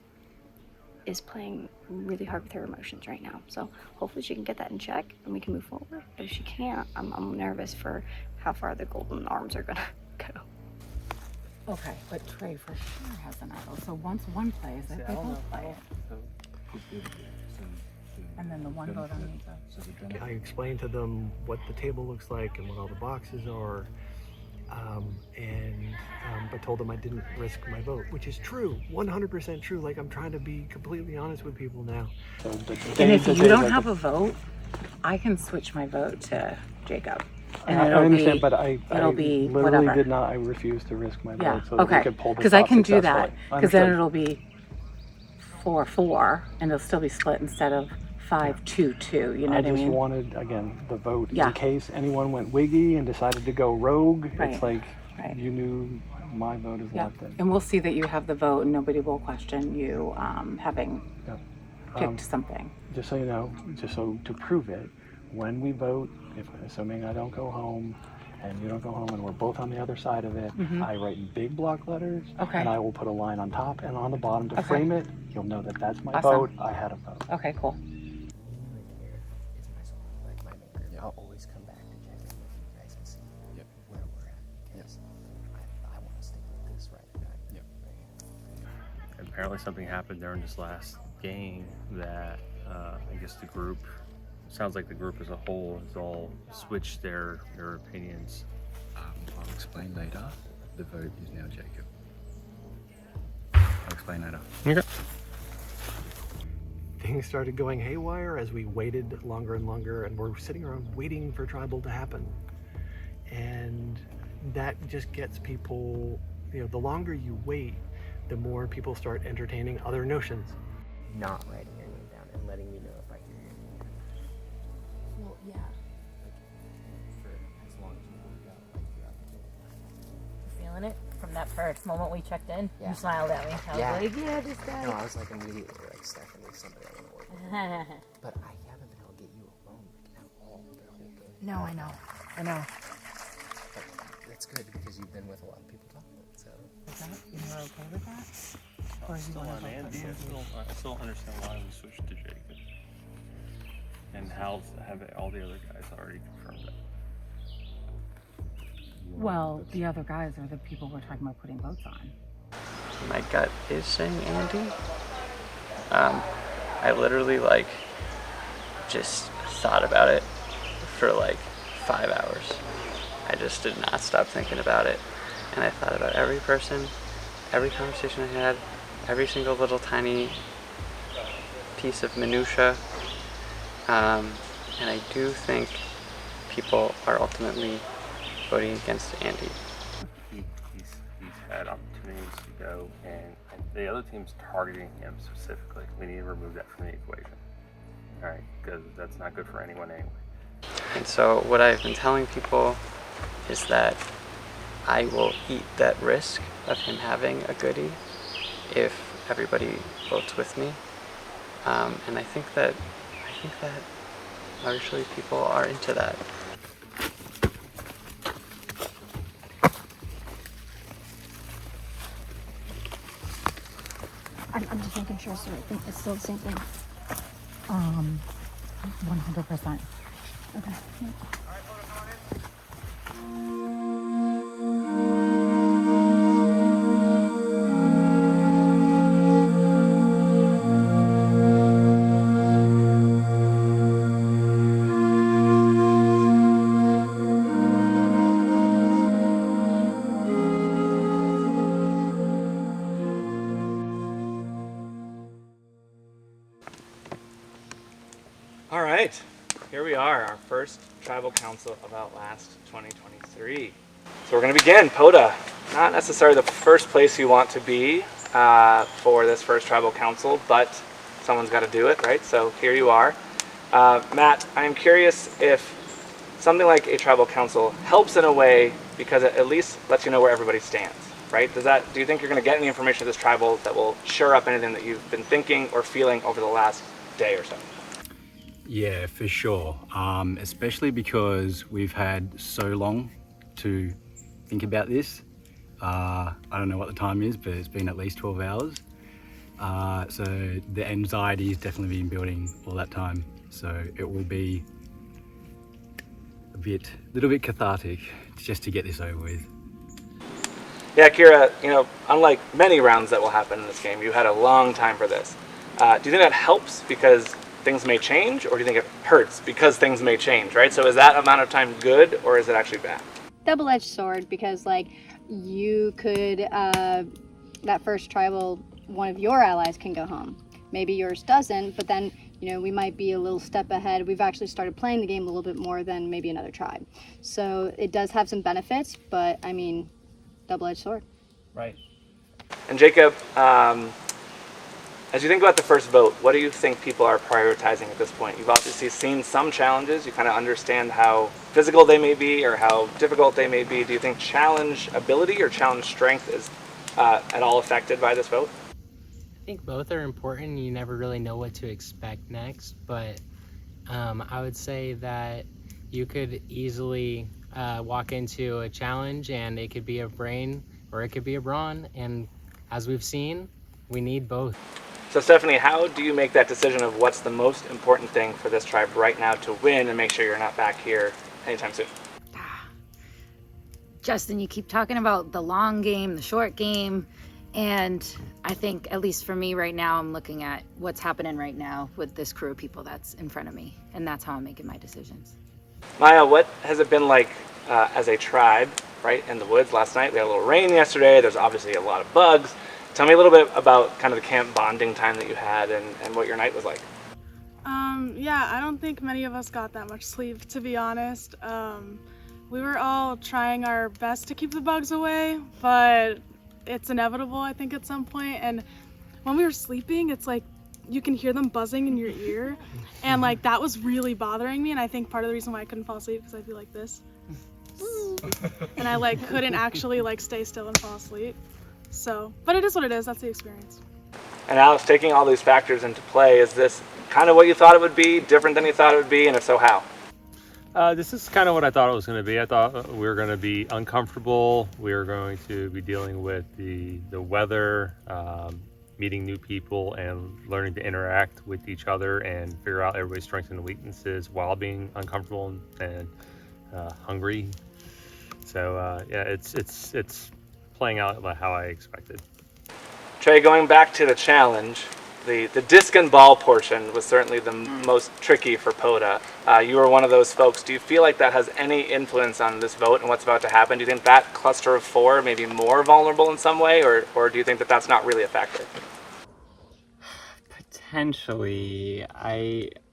is playing really hard with her emotions right now. So hopefully she can get that in check and we can move forward. But if she can't, I'm nervous for how far the Golden Arms are gonna go. Okay, but Trey for sure has an idol. So once one plays it, they both play it. And then the one vote on each other. I explained to them what the table looks like and what all the boxes are, but told them I didn't risk my vote, which is true, 100% true. Like, I'm trying to be completely honest with people now. So And if you don't have a vote, I can switch my vote to Jacob. And I it'll understand, be, but I it'll be literally whatever. did not. I refused to risk my Yeah. vote so that Okay. we could pull this Because I off can do that. successfully. Because then Understood. it'll be 4-4, and it'll still be split instead of 5-2-2. You know I what I just mean? wanted, again, the vote Yeah. in case anyone went wiggy and decided to go rogue. Right. It's like Right. you knew my vote is Yeah. locked in. And we'll see that you have the vote, and nobody will question you having Yeah. picked something. Just so you know, just so to prove it, when we vote, if assuming I don't go home and you don't go home and we're both on the other side of it, Mhm. I write in big block letters, Okay. and I will put a line on top and on the bottom to Okay. frame it. You'll know that that's my Awesome. vote. I had a vote. Okay, cool. I'll always come back to check in with you guys and see where we're at. Because I want to stick with this right now. Apparently something happened during this last game that I guess the group sounds like the group as a whole has all switched their opinions. I'll explain later. The vote is now Jacob. I'll explain later. Okay. Things started going haywire as we waited longer and longer, and we're sitting around waiting for tribal to happen. And that just gets people, the longer you wait, the more people start entertaining other notions. Not writing your name down and letting me know if I hear your name down. Well, yeah. For as long as you moved out, like throughout the day. You feeling it? From that first moment we checked in, Yeah. you smiled at me. I was like, yeah, this guy. No, I was like immediately like, Stephanie, somebody I want to work with. But I haven't been able to get you alone like, at all the whole game. No, I know. I know. But it's good because you've been with a lot of people talking. So. You're okay with that? Or do you Still want on to Andy. I still don't understand why we switched to Jacob. And have all the other guys already confirmed that? Well, the other guys are the people we're talking about putting votes on. My gut is saying Andy. I literally just thought about it for 5 hours. I just did not stop thinking about it. And I thought about every person, every conversation I had, every single little tiny piece of minutia. And I do think people are ultimately voting against Andy. He's had opportunities to go, and the other team's targeting him specifically. We need to remove that from the equation. All right, because that's not good for anyone anyway. And so what I've been telling people is that I will eat that risk of him having a goodie if everybody votes with me. And I think that largely people are into that. I'm just making sure, so I think it's still the same thing. 100%. Okay. All right, here we are, our first Tribal Council of Outlast 2023. So we're going to begin. Poda, not necessarily the first place you want to be for this first Tribal Council, but someone's got to do it, right? So here you are. Matt, I'm curious if something like a Tribal Council helps in a way because it at least lets you know where everybody stands, right? Do you think you're going to get any information of this Tribal that will shore up anything that you've been thinking or feeling over the last day or so? Yeah, for sure. Especially because we've had so long to think about this. I don't know what the time is, but it's been at least 12 hours. So the anxiety has definitely been building all that time. So it will be a little bit cathartic just to get this over with. Yeah, Kira, unlike many rounds that will happen in this game, you had a long time for this. Do you think that helps because things may change, or do you think it hurts because things may change, right? So is that amount of time good, or is it actually bad? Double-edged sword, because you could, that first tribal, one of your allies can go home. Maybe yours doesn't, but then, we might be a little step ahead. We've actually started playing the game a little bit more than maybe another tribe. So it does have some benefits, but I mean, double-edged sword. Right. And Jacob, as you think about the first vote, what do you think people are prioritizing at this point? You've obviously seen some challenges. You kind of understand how physical they may be or how difficult they may be. Do you think challenge ability or challenge strength is at all affected by this vote? I think both are important. You never really know what to expect next, but I would say that you could easily walk into a challenge and it could be a brain or it could be a brawn, and as we've seen, we need both. So Stephanie, how do you make that decision of what's the most important thing for this tribe right now to win and make sure you're not back here anytime soon? Justin, you keep talking about the long game, the short game, And I think, at least for me right now, I'm looking at what's happening right now with this crew of people that's in front of me. And that's how I'm making my decisions. Maya, what has it been like as a tribe, right, in the woods last night? We had a little rain yesterday. There's obviously a lot of bugs. Tell me a little bit about kind of the camp bonding time that you had and what your night was like. Yeah, I don't think many of us got that much sleep, to be honest. We were all trying our best to keep the bugs away, but it's inevitable, I think, at some point. And when we were sleeping, it's like you can hear them buzzing in your ear, and like that was really bothering me. And I think part of the reason why I couldn't fall asleep because I'd be like this, and I like couldn't actually like stay still and fall asleep. So, but it is what it is. That's the experience. And Alex, taking all these factors into play, is this kind of what you thought it would be, different than you thought it would be, and if so, how? This is kind of what I thought it was going to be. I thought we were going to be uncomfortable. We were going to be dealing with the weather, meeting new people, and learning to interact with each other and figure out everybody's strengths and weaknesses while being uncomfortable and hungry. So yeah, it's playing out how I expected. Trey, going back to the challenge, the disc and ball portion was certainly the most tricky for POTA. You were one of those folks. Do you feel like that has any influence on this vote and what's about to happen? Do you think that cluster of 4 may be more vulnerable in some way, or do you think that that's not really a factor? Potentially.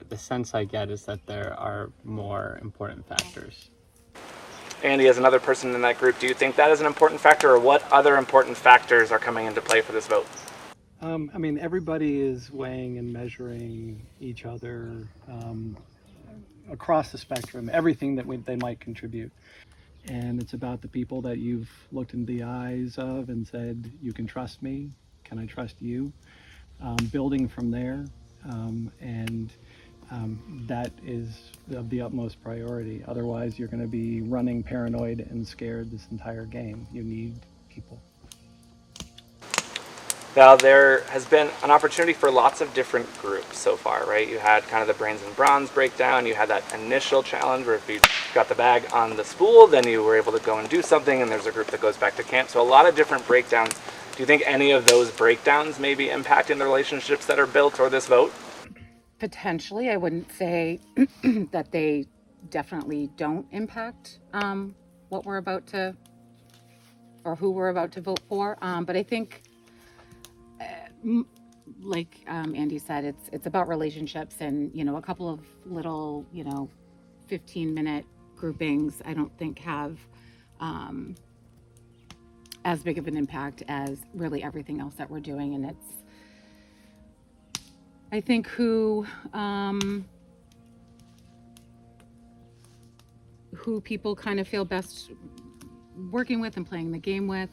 The sense I get is that there are more important factors. Andy, as another person in that group, do you think that is an important factor, or what other important factors are coming into play for this vote? I mean, everybody is weighing and measuring each other across the spectrum, everything that they might contribute. And it's about the people that you've looked in the eyes of and said, you can trust me, can I trust you? Building from there, and that is of the utmost priority. Otherwise, you're going to be running paranoid and scared this entire game. You need people. Now, there has been an opportunity for lots of different groups so far, right? You had kind of the brains and bronze breakdown. You had that initial challenge where if you got the bag on the spool, then you were able to go and do something, and there's a group that goes back to camp. So a lot of different breakdowns. Do you think any of those breakdowns may be impacting the relationships that are built or this vote? Potentially. I wouldn't say that they definitely don't impact what we're about to, or who we're about to vote for. But I think, like Andy said, it's about relationships, and a couple of little 15-minute groupings I don't think have as big of an impact as really everything else that we're doing. And it's, I think, who people kind of feel best working with and playing the game with.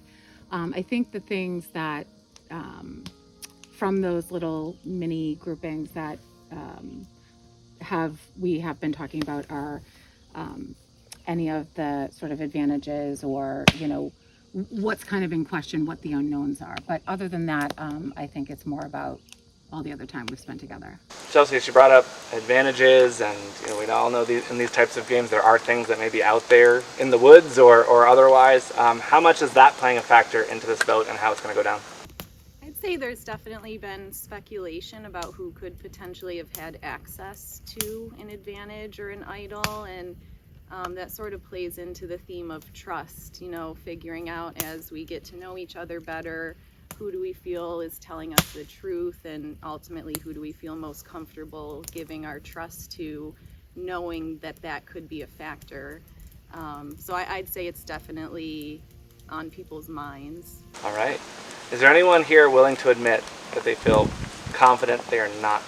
I think the things that from those little mini groupings that we have been talking about are any of the sort of advantages, or what's kind of in question, what the unknowns are. But other than that, I think it's more about all the other time we've spent together. Chelsea, she brought up advantages, and we all know in these types of games there are things that may be out there in the woods or otherwise. How much is that playing a factor into this vote and how it's going to go down? I'd say there's definitely been speculation about who could potentially have had access to an advantage or an idol, and that sort of plays into the theme of trust, figuring out as we get to know each other better, who do we feel is telling us the truth, and ultimately who do we feel most comfortable giving our trust to, knowing that could be a factor. So I'd say it's definitely on people's minds. All right. Is there anyone here willing to admit that they feel confident they are not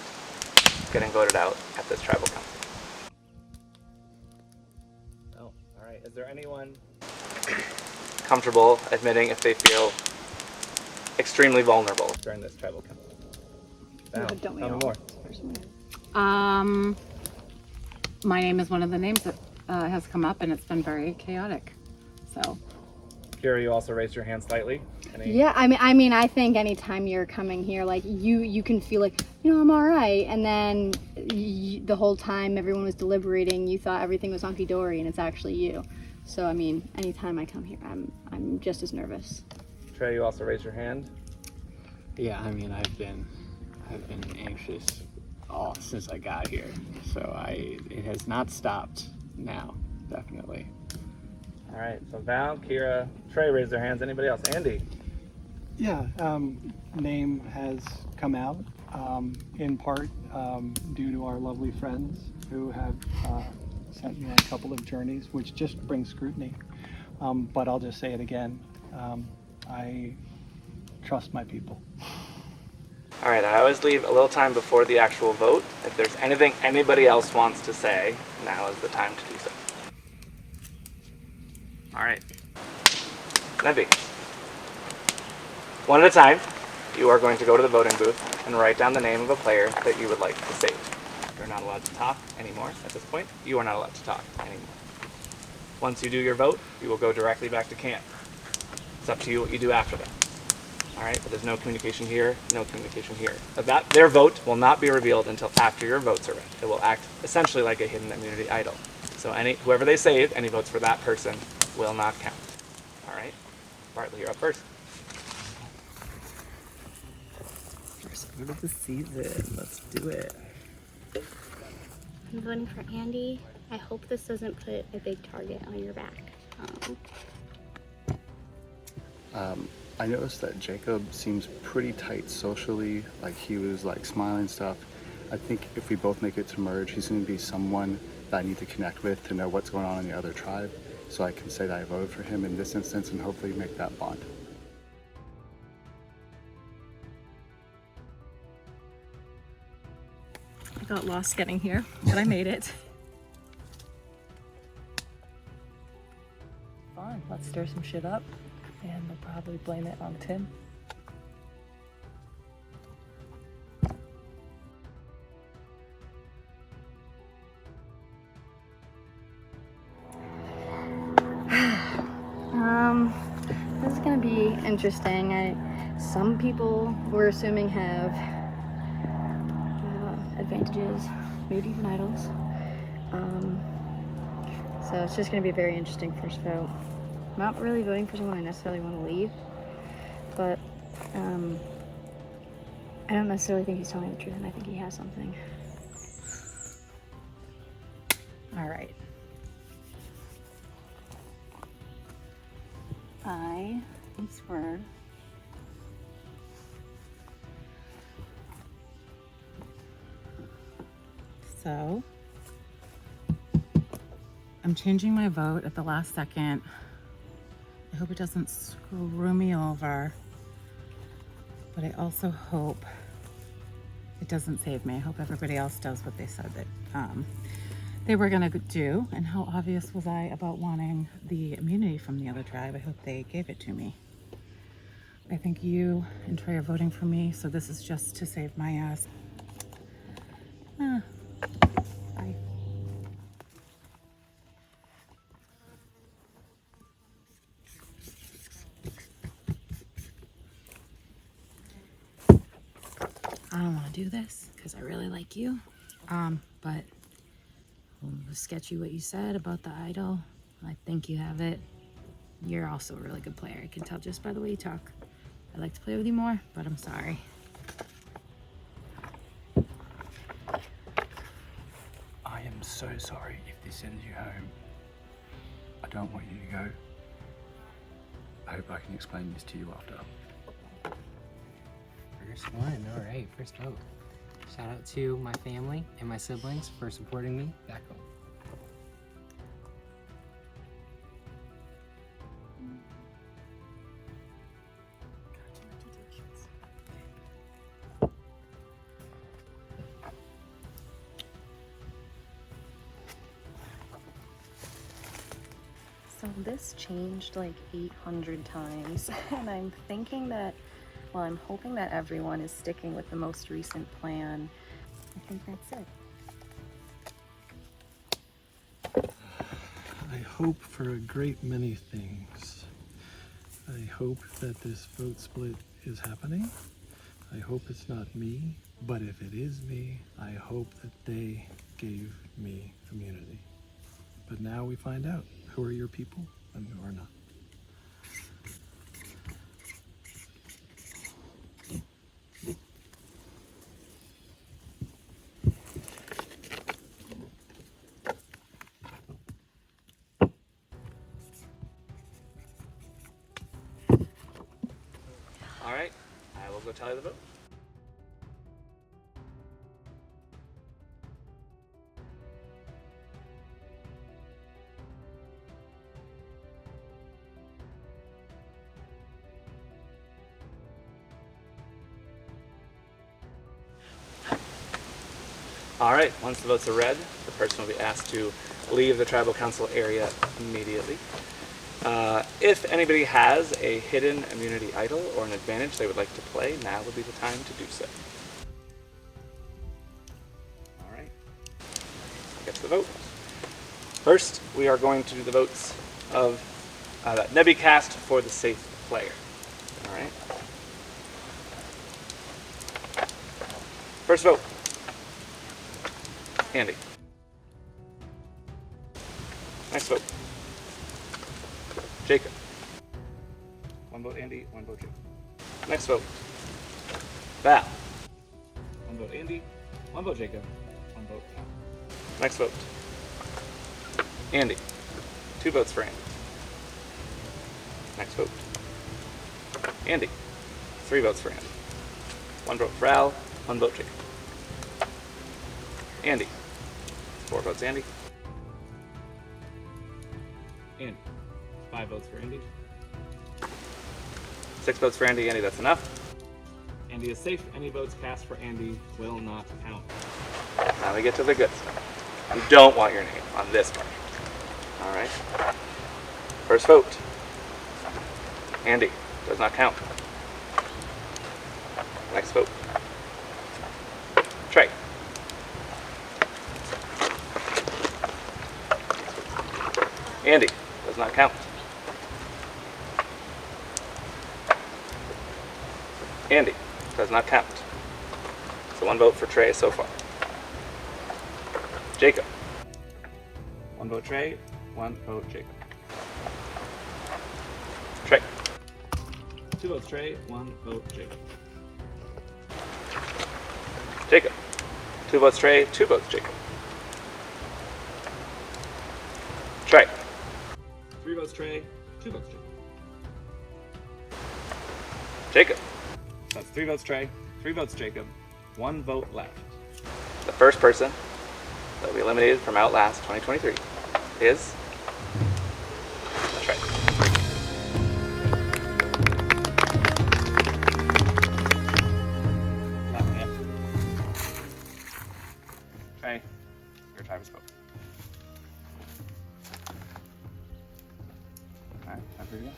getting voted out at this tribal council? No. All right. Is there anyone comfortable admitting if they feel extremely vulnerable during this tribal council? Don't we Tell me all, more. personally? My name is one of the names that has come up, and it's been very chaotic. So. Kira, you also raised your hand slightly. Yeah, I mean, I think anytime you're coming here, like you can feel like, I'm all right, and then the whole time everyone was deliberating, you thought everything was hunky dory, and it's actually you. So I mean, anytime I come here, I'm just as nervous. Trey, you also raised your hand. Yeah, I mean, I've been anxious all since I got here, so it has not stopped now, definitely. All right, so Val, Kira, Trey raised their hands. Anybody else? Andy? Yeah, name has come out in part due to our lovely friends who have sent me on a couple of journeys, which just brings scrutiny. But I'll just say it again. I trust my people. All right, I always leave a little time before the actual vote. If there's anything anybody else wants to say, now is the time to do so. All right. Nebby. One at a time, you are going to go to the voting booth and write down the name of a player that you would like to save. You're not allowed to talk anymore at this point. You are not allowed to talk anymore. Once you do your vote, you will go directly back to camp. It's up to you what you do after that. All right, but there's no communication here, no communication here. But their vote will not be revealed until after your votes are read. It will act essentially like a hidden immunity idol. So whoever they save, any votes for that person will not count. All right, Bartley, you're up first. First vote of the season. Let's do it. I'm voting for Andy. I hope this doesn't put a big target on your back. I noticed that Jacob seems pretty tight socially, like he was like smiling stuff. I think if we both make it to merge, he's going to be someone that I need to connect with to know what's going on in the other tribe, so I can say that I voted for him in this instance and hopefully make that bond. I got lost getting here, but I made it. Fine, let's stir some shit up, and they'll probably blame it on Tim. This is gonna be interesting. Some people we're assuming have advantages, maybe even idols. So it's just gonna be a very interesting first vote. I'm not really voting for someone I necessarily want to leave, but I don't necessarily think he's telling the truth, and I think he has something. All right. I swear. So, I'm changing my vote at the last second. I hope it doesn't screw me over, but I also hope it doesn't save me. I hope everybody else does what they said that they were gonna do. And how obvious was I about wanting the immunity from the other tribe? I hope they gave it to me. I think you and Trey are voting for me, so this is just to save my ass. Bye. I don't want to do this because I really like you, but it was sketchy what you said about the idol. I think you have it. You're also a really good player. I can tell just by the way you talk. I'd like to play with you more, but I'm sorry. I am so sorry if this sends you home. I don't want you to go. I hope I can explain this to you after. First one, all right, first vote. Shout out to my family and my siblings for supporting me back home. So this changed like 800 times, and I'm thinking that, well, I'm hoping that everyone is sticking with the most recent plan. I think that's it. I hope for a great many things. I hope that this vote split is happening. I hope it's not me, but if it is me, I hope that they gave me immunity. But now we find out who are your people and who are not. go tally the vote. All right, once the votes are read, the person will be asked to leave the tribal council area immediately. If anybody has a hidden immunity idol or an advantage they would like to play, now would be the time to do so. All right, let's get to the vote. First, we are going to do the votes of that Nebi cast for the safe player. All right. First vote. Andy. Next vote. Jacob. One vote Andy, one vote Jacob. Next vote. Val. One vote Andy, one vote Jacob, one vote Val. Next vote. Andy. 2 votes for Andy. Next vote. Andy. 3 votes for Andy. 1 vote for Al, 1 vote Jacob. Andy. 4 votes Andy. Andy. 5 votes for Andy. 6 votes for Andy. Andy, that's enough. Andy is safe. Any votes cast for Andy will not count. Now we get to the good stuff. You don't want your name on this part. Alright. First vote. Andy. Does not count. Next vote. Trey. Andy. Does not count. Andy. Does not count. So 1 vote for Trey so far. Jacob. 1 vote Trey, 1 vote Jacob. Trey. 2 votes Trey, 1 vote Jacob. Jacob. 2 votes Trey, 2 votes Jacob. Trey. 3 votes Trey, 2 votes Jacob. Jacob. That's 3 votes Trey, 3 votes Jacob, 1 vote left. The first person that will be eliminated from Outlast 2023 is Trey. Trey, your time is up. Alright, time for you to go.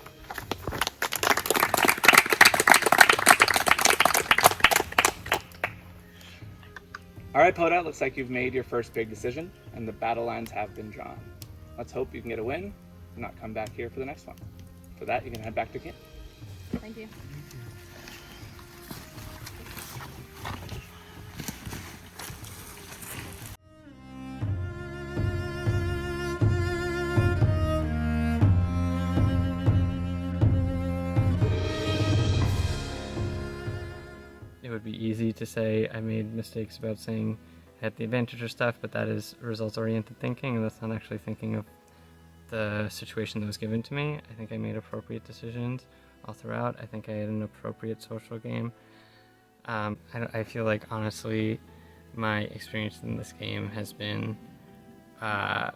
Alright, Poda, looks like you've made your first big decision, and the battle lines have been drawn. Let's hope you can get a win and not come back here for the next one. For that, you can head back to camp. Thank you. It would be easy to say I made mistakes about saying I had the advantage or stuff, but that is results-oriented thinking, and that's not actually thinking of the situation that was given to me. I think I made appropriate decisions all throughout. I think I had an appropriate social game. I feel like, honestly, my experience in this game has been a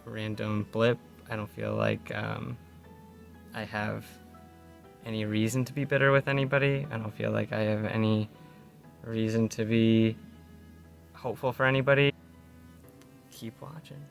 random blip. I don't feel like I have any reason to be bitter with anybody. I don't feel like I have any reason to be hopeful for anybody. Keep watching.